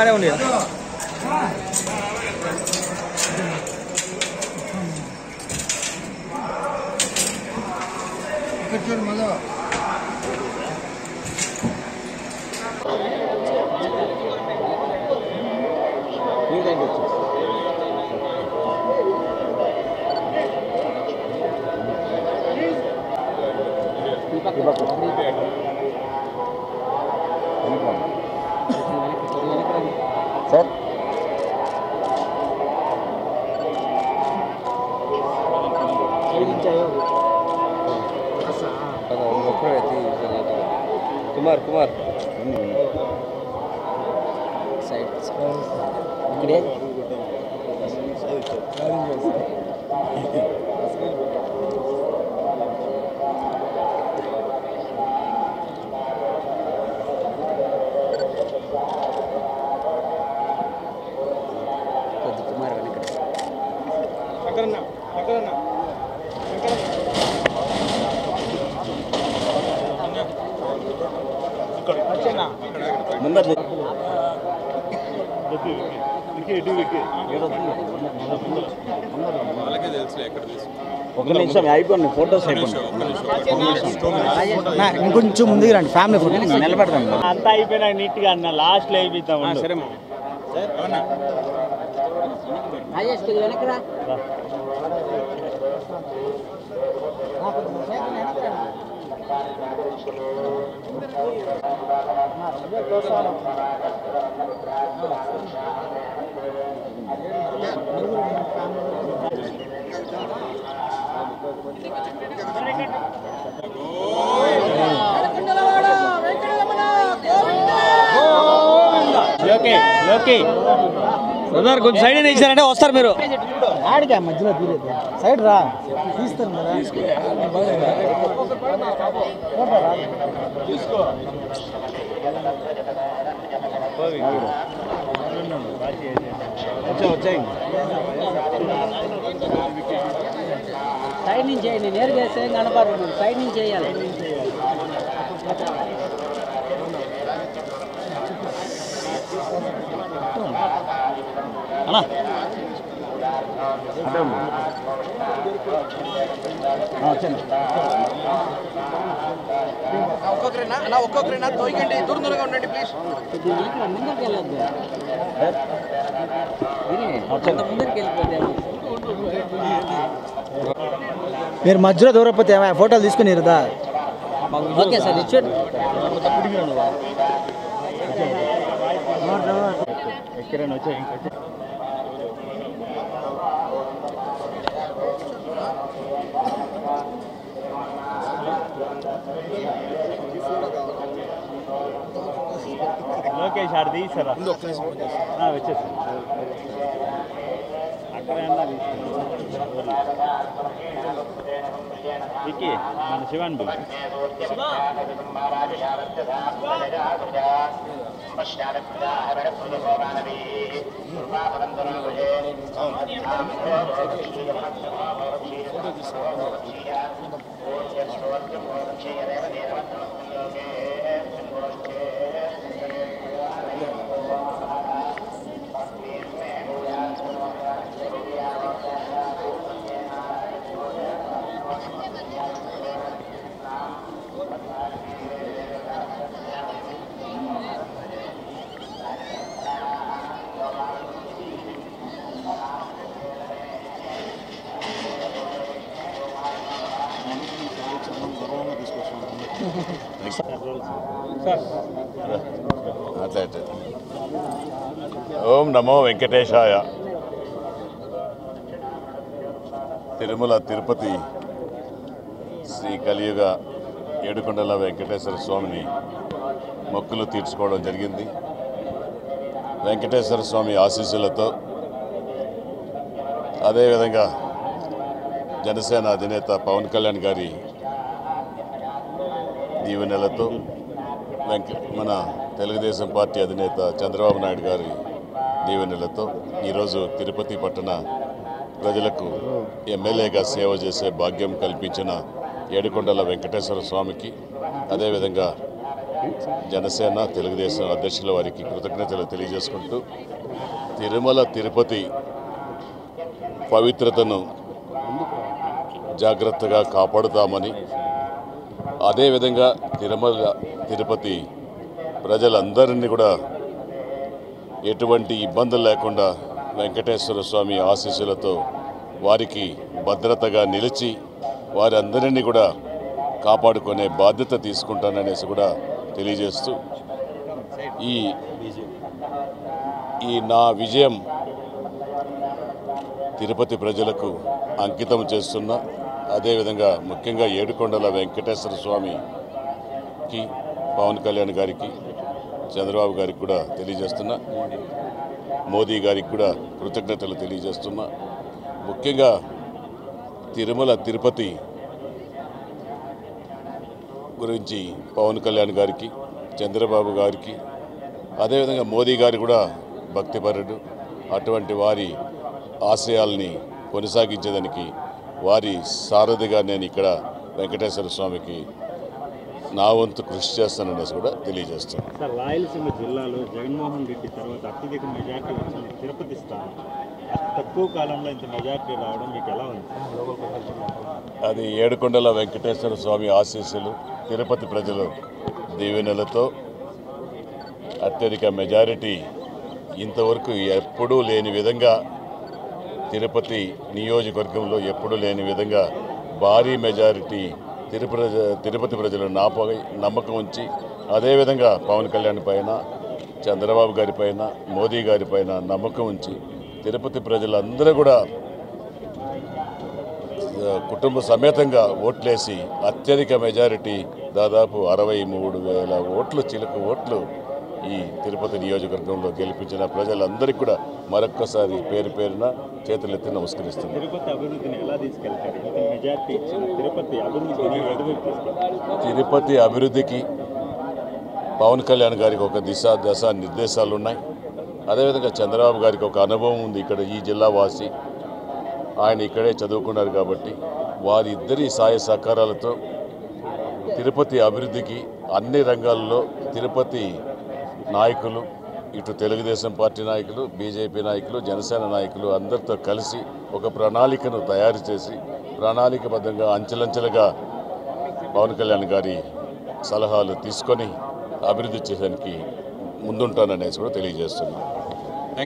బాగానే ఉంది. Sir Kumar Kumar side ఇక్కడే కుమార్ ఒక నిమిషం అయిపోయింది ఫోటోస్ అయిపోయింది ఇంకొంచెం ముందుకు రండి ఫ్యామిలీ ఫోటో నిలబెడతాం అంతా అయిపోయినా నీట్గా అన్న లాస్ట్లో అయిపోతాం సరే కొంచెం సైడ్ అయినా ఇచ్చారంటే వస్తారు మీరు. ఆడిగా మధ్యలో తీరేది సైడ్ రా తీస్తారు కదా సైడ్ నుంచి చేయండి నేరుగా వేస్తే కనపడరు సైడ్ నుంచి చేయాలి అన్నా ఒక్కొక్కరైనా తోయకండి దూరంగా ఉండండి ప్లీజ్. ముందరికి వెళ్ళద్దు ముందరికి వెళ్ళిపోతే మీరు మధ్యలో దూరపోతే ఏమైనా ఫోటోలు తీసుకుని ఇరుదా ఓకే సార్ ఇచ్చాడు లోకేష్ ఆడ తీసారా వచ్చేసి అక్కడ విక్కీ మన శివాన్ బుల్ ఓం నమో వెంకటేశాయ. తిరుమల తిరుపతి శ్రీ కలియుగ ఏడుకొండల వెంకటేశ్వర స్వామిని మొక్కులు తీర్చుకోవడం జరిగింది. వెంకటేశ్వర స్వామి ఆశీస్సులతో అదేవిధంగా జనసేన అధినేత పవన్ కళ్యాణ్ గారి దీవెనలతో మన తెలుగుదేశం పార్టీ అధినేత చంద్రబాబు నాయుడు గారి దీవెనలతో ఈరోజు తిరుపతి పట్టణ ప్రజలకు ఎమ్మెల్యేగా సేవ చేసే భాగ్యం కల్పించిన ఏడుకొండల వెంకటేశ్వర స్వామికి అదేవిధంగా జనసేన తెలుగుదేశం అధ్యక్షుల వారికి కృతజ్ఞతలు తెలియజేసుకుంటూ తిరుమల తిరుపతి పవిత్రతను జాగ్రత్తగా కాపాడుతామని, అదేవిధంగా తిరుమల తిరుపతి ప్రజలందరినీ కూడా ఎటువంటి ఇబ్బందులు లేకుండా వెంకటేశ్వర స్వామి ఆశీస్సులతో వారికి భద్రతగా నిలిచి వారందరినీ కూడా కాపాడుకునే బాధ్యత తీసుకుంటాననేసి కూడా తెలియజేస్తూ ఈ నా విజయం తిరుపతి ప్రజలకు అంకితం చేస్తున్నా. అదేవిధంగా ముఖ్యంగా ఏడుకొండల వెంకటేశ్వర స్వామికి, పవన్ కళ్యాణ్ గారికి, చంద్రబాబు గారికి కూడా తెలియజేస్తున్నా. మోదీ గారికి కూడా కృతజ్ఞతలు తెలియజేస్తున్నా. ముఖ్యంగా తిరుమల తిరుపతి గురించి పవన్ కళ్యాణ్ గారికి, చంద్రబాబు గారికి, అదేవిధంగా మోదీ గారు కూడా భక్తిపరుడు. అటువంటి వారి ఆశయాల్ని కొనసాగించేదానికి వారి సారథిగా నేను ఇక్కడ వెంకటేశ్వర స్వామికి నా వంతు కృషి చేస్తాననేసి కూడా తెలియజేస్తాను. సార్, రాయలసీమ జిల్లాలో జగన్మోహన్ రెడ్డి తర్వాత అత్యధిక మెజార్టీ వచ్చింది తిరుపతి స్థానం. తక్కువ కాలంలో ఇంత మెజార్టీ రావడం మీకు ఎలా ఉంది? అది ఏడుకొండల వెంకటేశ్వర స్వామి ఆశీస్సులు, తిరుపతి ప్రజలు దీవెనలతో అత్యధిక మెజారిటీ ఇంతవరకు ఎప్పుడూ లేని విధంగా తిరుపతి నియోజకవర్గంలో ఎప్పుడూ లేని విధంగా భారీ మెజారిటీ తిరుపతి ప్రజలు నాపై నమ్మకం ఉంచి, అదేవిధంగా పవన్ కళ్యాణ్ పైన, చంద్రబాబు గారి పైన, మోదీ గారి పైన నమ్మకం ఉంచి తిరుపతి ప్రజలందరూ కూడా కుటుంబ సమేతంగా ఓట్లేసి అత్యధిక మెజారిటీ దాదాపు 63,000 ఓట్లు, చిలుకు ఓట్లు ఈ తిరుపతి నియోజకవర్గంలో గెలిపించిన ప్రజలందరికీ కూడా మరొక్కసారి పేరు పేరున చేతులెత్తి నమస్కరిస్తున్నారు. తిరుపతి అభివృద్ధిని ఎలా తీసుకెళ్తారు? ఇంత మెజార్టీ ఇచ్చిన తిరుపతి అభివృద్ధిని ఎటువైపు తీసుకెళ్తారు? తిరుపతి అభివృద్ధికి పవన్ కళ్యాణ్ గారికి ఒక దశ నిర్దేశాలు ఉన్నాయి. అదేవిధంగా చంద్రబాబు గారికి ఒక అనుభవం ఉంది. ఇక్కడ ఈ జిల్లా వాసి, ఆయన ఇక్కడే చదువుకున్నారు కాబట్టి వారిద్దరి సహాయ సహకారాలతో తిరుపతి అభివృద్ధికి అన్ని రంగాల్లో తిరుపతి నాయకులు, ఇటు తెలుగుదేశం పార్టీ నాయకులు, బీజేపీ నాయకులు, జనసేన నాయకులు అందరితో కలిసి ఒక ప్రణాళికను తయారు చేసి ప్రణాళికబద్ధంగా అంచెలంచెలుగా పవన్ కళ్యాణ్ గారి సలహాలు తీసుకొని అభివృద్ధి చేయడానికి ముందుంటాననేసి కూడా తెలియజేస్తున్నాను.